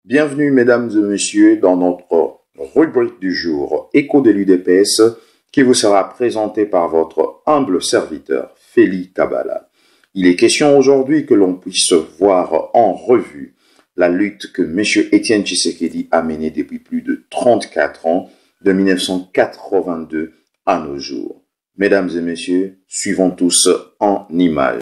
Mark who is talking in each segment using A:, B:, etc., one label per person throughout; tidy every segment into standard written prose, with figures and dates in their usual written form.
A: Bienvenue mesdames et messieurs dans notre rubrique du jour Écho de l'UDPS qui vous sera présentée par votre humble serviteur Félix Kabala. Il est question aujourd'hui que l'on puisse voir en revue la lutte que M. Étienne Tshisekedi a menée depuis plus de 34 ans, de 1982 à nos jours. Mesdames et messieurs, suivons tous en images.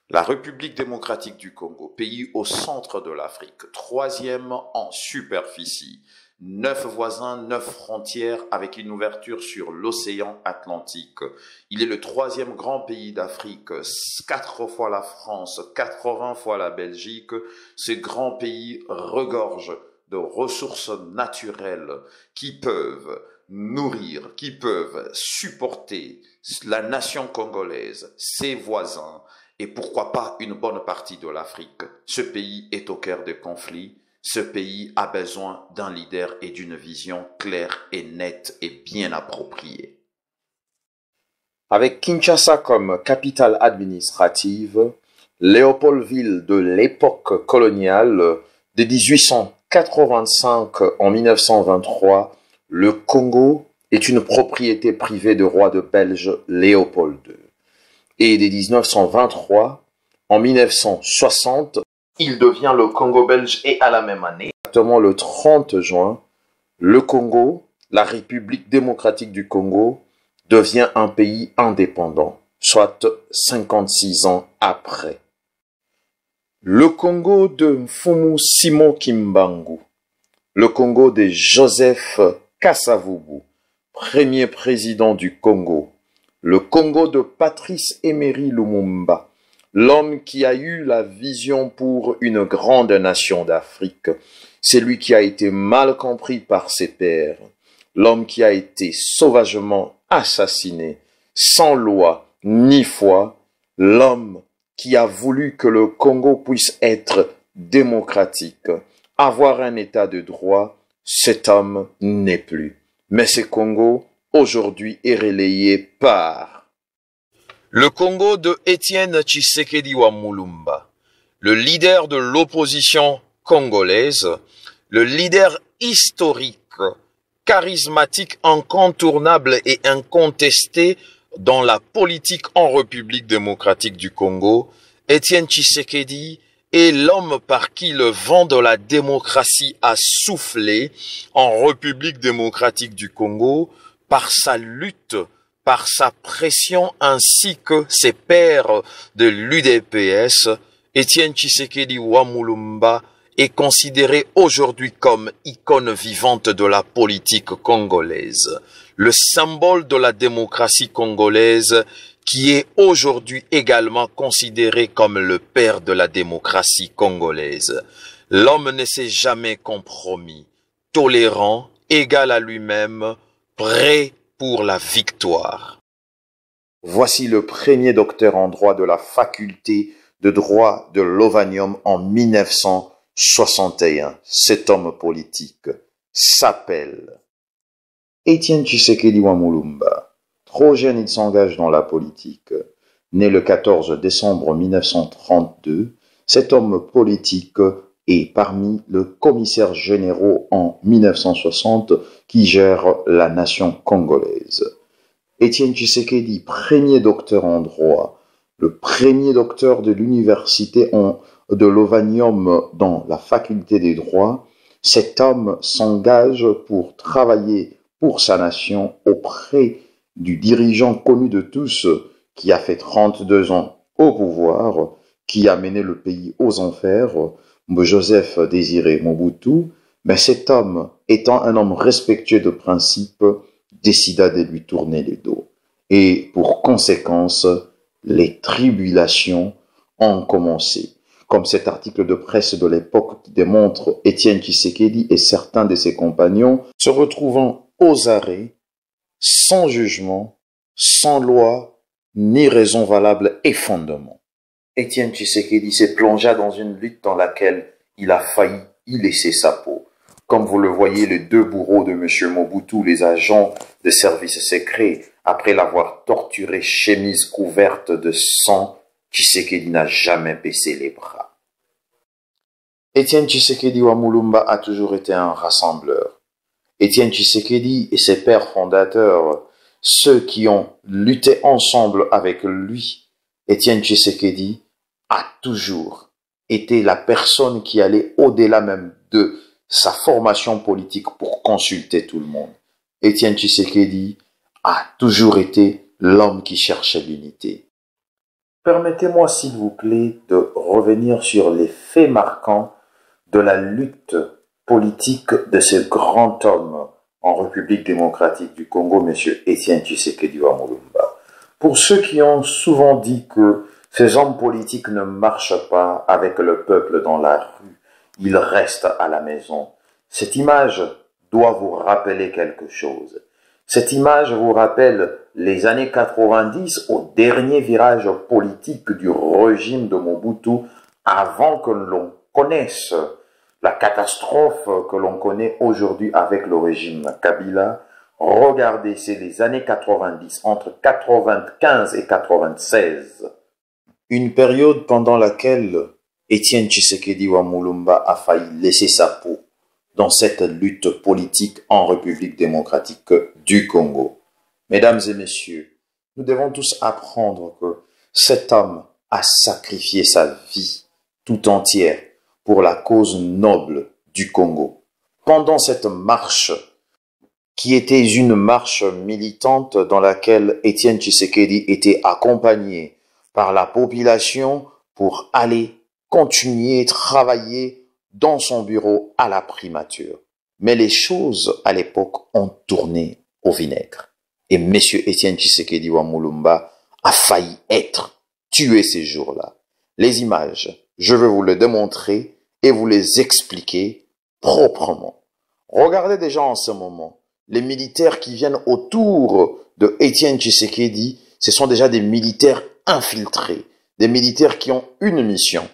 A: La République démocratique du Congo, pays au centre de l'Afrique, troisième en superficie, 9 voisins, 9 frontières avec une ouverture sur l'océan Atlantique. Il est le troisième grand pays d'Afrique, 4 fois la France, 80 fois la Belgique. Ce grand pays regorge de ressources naturelles qui peuvent nourrir, qui peuvent supporter la nation congolaise, ses voisins, et pourquoi pas une bonne partie de l'Afrique. Ce pays est au cœur des conflits. Ce pays a besoin d'un leader et d'une vision claire et nette et bien appropriée. Avec Kinshasa comme capitale administrative, Léopoldville de l'époque coloniale, de 1885 en 1923, le Congo est une propriété privée du roi de Belge Léopold II. Et dès 1923, en 1960, il devient le Congo belge et à la même année, exactement le 30 juin, le Congo, la République démocratique du Congo, devient un pays indépendant, soit 56 ans après. Le Congo de Mfumu Simon Kimbangu, le Congo de Joseph Kasavubu, premier président du Congo, le Congo de Patrice Emery Lumumba, l'homme qui a eu la vision pour une grande nation d'Afrique, celui qui a été mal compris par ses pairs, l'homme qui a été sauvagement assassiné, sans loi ni foi, l'homme qui a voulu que le Congo puisse être démocratique, avoir un état de droit. Cet homme n'est plus. Mais ce Congo aujourd'hui est relayé par le Congo de Étienne Tshisekedi Wamulumba, le leader de l'opposition congolaise, le leader historique, charismatique, incontournable et incontesté dans la politique en République démocratique du Congo. Étienne Tshisekedi est l'homme par qui le vent de la démocratie a soufflé en République démocratique du Congo, par sa lutte, par sa pression ainsi que ses pairs de l'UDPS. Étienne Tshisekedi Wamulumba est considéré aujourd'hui comme icône vivante de la politique congolaise, le symbole de la démocratie congolaise qui est aujourd'hui également considéré comme le père de la démocratie congolaise. L'homme ne s'est jamais compromis, tolérant, égal à lui-même, prêt pour la victoire. Voici le premier docteur en droit de la faculté de droit de Lovanium en 1961. Cet homme politique s'appelle Étienne Tshisekedi Wamulumba. Trop jeune, il s'engage dans la politique. Né le 14 décembre 1932, cet homme politique est parmi les commissaires généraux en 1960 qui gèrent la nation congolaise. Étienne Tshisekedi, premier docteur en droit, le premier docteur de l'université de Lovanium dans la faculté des droits, cet homme s'engage pour travailler pour sa nation auprès du dirigeant connu de tous qui a fait 32 ans au pouvoir, qui a mené le pays aux enfers, Joseph Désiré Mobutu, mais cet homme, étant un homme respectueux de principe, décida de lui tourner le dos. Et pour conséquence, les tribulations ont commencé. Comme cet article de presse de l'époque qui démontre Étienne Tshisekedi et certains de ses compagnons se retrouvant aux arrêts, sans jugement, sans loi, ni raison valable et fondement. Étienne Tshisekedi s'est plongé dans une lutte dans laquelle il a failli y laisser sa peau. Comme vous le voyez, les deux bourreaux de M. Mobutu, les agents des services secrets, après l'avoir torturé, chemise couverte de sang, Tshisekedi n'a jamais baissé les bras. Étienne Tshisekedi wa Mulumba a toujours été un rassembleur. Étienne Tshisekedi et ses pères fondateurs, ceux qui ont lutté ensemble avec lui, Étienne Tshisekedi a toujours été la personne qui allait au-delà même de sa formation politique pour consulter tout le monde. Étienne Tshisekedi a toujours été l'homme qui cherchait l'unité. Permettez-moi, s'il vous plaît, de revenir sur les faits marquants de la lutte politique de ce grand homme en République démocratique du Congo, M. Étienne Tshisekedi wa Mulumba. Pour ceux qui ont souvent dit que ces hommes politiques ne marchent pas avec le peuple dans la rue, ils restent à la maison. Cette image doit vous rappeler quelque chose. Cette image vous rappelle les années 90 au dernier virage politique du régime de Mobutu avant que l'on connaisse la catastrophe que l'on connaît aujourd'hui avec le régime Kabila. Regardez, c'est les années 90, entre 95 et 96. Une période pendant laquelle Étienne Tshisekedi wa Mulumba a failli laisser sa peau dans cette lutte politique en République démocratique du Congo. Mesdames et messieurs, nous devons tous apprendre que cet homme a sacrifié sa vie tout entière pour la cause noble du Congo. Pendant cette marche, qui était une marche militante dans laquelle Étienne Tshisekedi était accompagné par la population pour aller continuer travailler dans son bureau à la primature. Mais les choses à l'époque ont tourné au vinaigre. Et M. Étienne Tshisekedi wa Mulumba a failli être tué ces jours-là. Les images, je vais vous les démontrer et vous les expliquer proprement. Regardez déjà en ce moment, les militaires qui viennent autour de Étienne Tshisekedi, ce sont déjà des militaires infiltrés, des militaires qui ont une mission,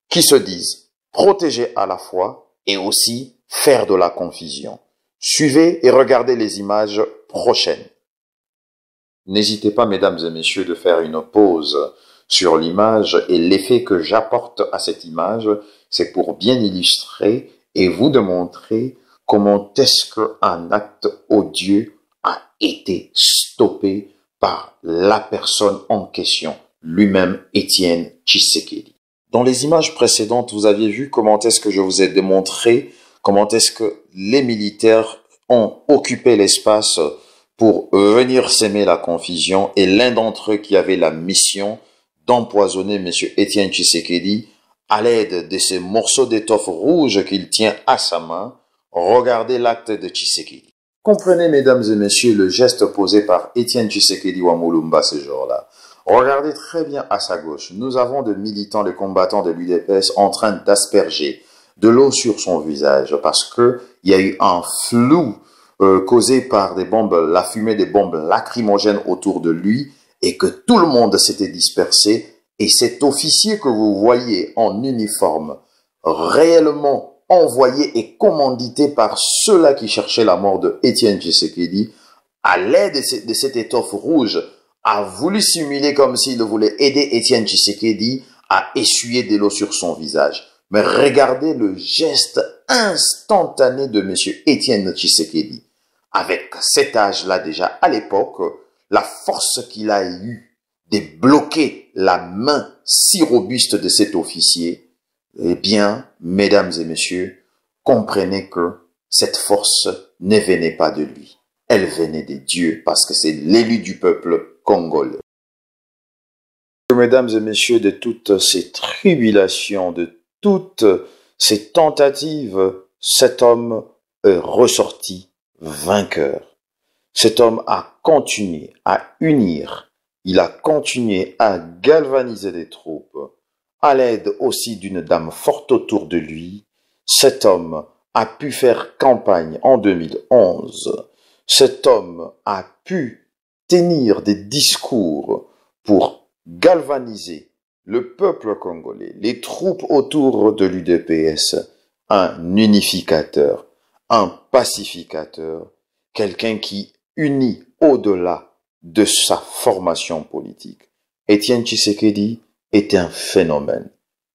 A: qui se disent protéger à la fois et aussi faire de la confusion. Suivez et regardez les images prochaines. N'hésitez pas, mesdames et messieurs, de faire une pause sur l'image et l'effet que j'apporte à cette image, c'est pour bien illustrer et vous démontrer comment est-ce qu'un acte odieux a été stoppé par la personne en question, lui-même Étienne Tshisekedi. Dans les images précédentes, vous aviez vu comment est-ce que je vous ai démontré comment est-ce que les militaires ont occupé l'espace pour venir s'aimer la confusion et l'un d'entre eux qui avait la mission d'empoisonner M. Étienne Tshisekedi à l'aide de ces morceaux d'étoffe rouge qu'il tient à sa main. Regardez l'acte de Tshisekedi. Comprenez, mesdames et messieurs, le geste posé par Étienne Tshisekedi wa Mulumba ce jour-là. Regardez très bien à sa gauche. Nous avons des militants, des combattants de l'UDPS en train d'asperger de l'eau sur son visage parce que il y a eu un flou causé par des bombes, la fumée des bombes lacrymogènes autour de lui et que tout le monde s'était dispersé. Et cet officier que vous voyez en uniforme, réellement envoyé et commandité par ceux-là qui cherchaient la mort de Étienne Tshisekedi, à l'aide de cette étoffe rouge, a voulu simuler comme s'il voulait aider Étienne Tshisekedi à essuyer de l'eau sur son visage. Mais regardez le geste instantané de M. Étienne Tshisekedi. Avec cet âge-là déjà, à l'époque, la force qu'il a eue de bloquer la main si robuste de cet officier, eh bien, mesdames et messieurs, comprenez que cette force ne venait pas de lui. Elle venait des dieux parce que c'est l'élu du peuple congolais. Mesdames et messieurs, de toutes ces tribulations, de toutes ces tentatives, cet homme est ressorti vainqueur. Cet homme a continué à unir, il a continué à galvaniser les troupes, à l'aide aussi d'une dame forte autour de lui. Cet homme a pu faire campagne en 2011. Cet homme a pu tenir des discours pour galvaniser le peuple congolais, les troupes autour de l'UDPS, un unificateur, un pacificateur, quelqu'un qui unit au-delà de sa formation politique. Étienne Tshisekedi est un phénomène.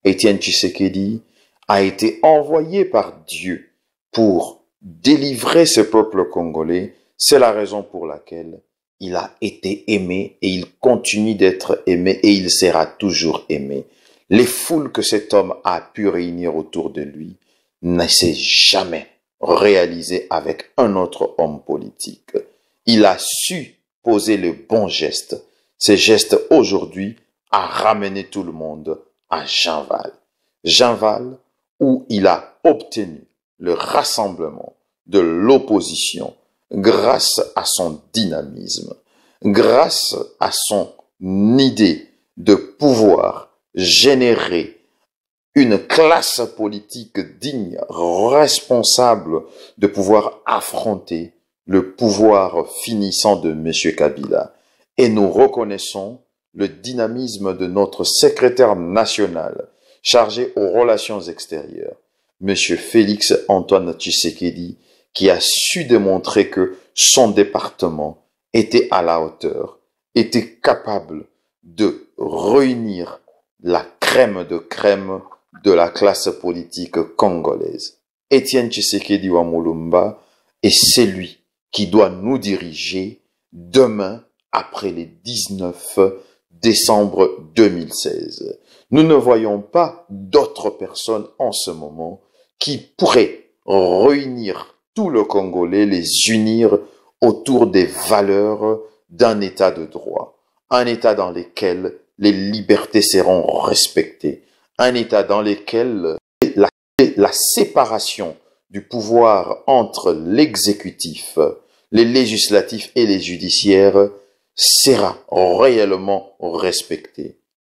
A: Étienne Tshisekedi a été envoyé par Dieu pour délivrer ce peuple congolais. C'est la raison pour laquelle il a été aimé et il continue d'être aimé et il sera toujours aimé. Les foules que cet homme a pu réunir autour de lui ne s'est jamais réalisé avec un autre homme politique. Il a su poser le bon geste. Ce geste aujourd'hui a ramené tout le monde à Jean-Val. Jean-Val, où il a obtenu le rassemblement de l'opposition grâce à son dynamisme, grâce à son idée de pouvoir générer une classe politique digne, responsable de pouvoir affronter le pouvoir finissant de M. Kabila. Et nous reconnaissons le dynamisme de notre secrétaire national chargé aux relations extérieures, M. Félix Antoine Tshisekedi, qui a su démontrer que son département était à la hauteur, était capable de réunir la crème de la classe politique congolaise. Étienne Tshisekedi Wamulumba est celui qui doit nous diriger demain après le 19 décembre 2016. Nous ne voyons pas d'autres personnes en ce moment qui pourraient réunir tout le Congolais, les unir autour des valeurs d'un État de droit, un État dans lequel les libertés seront respectées, un État dans lequel la séparation du pouvoir entre l'exécutif, les législatifs et les judiciaires sera réellement respectée.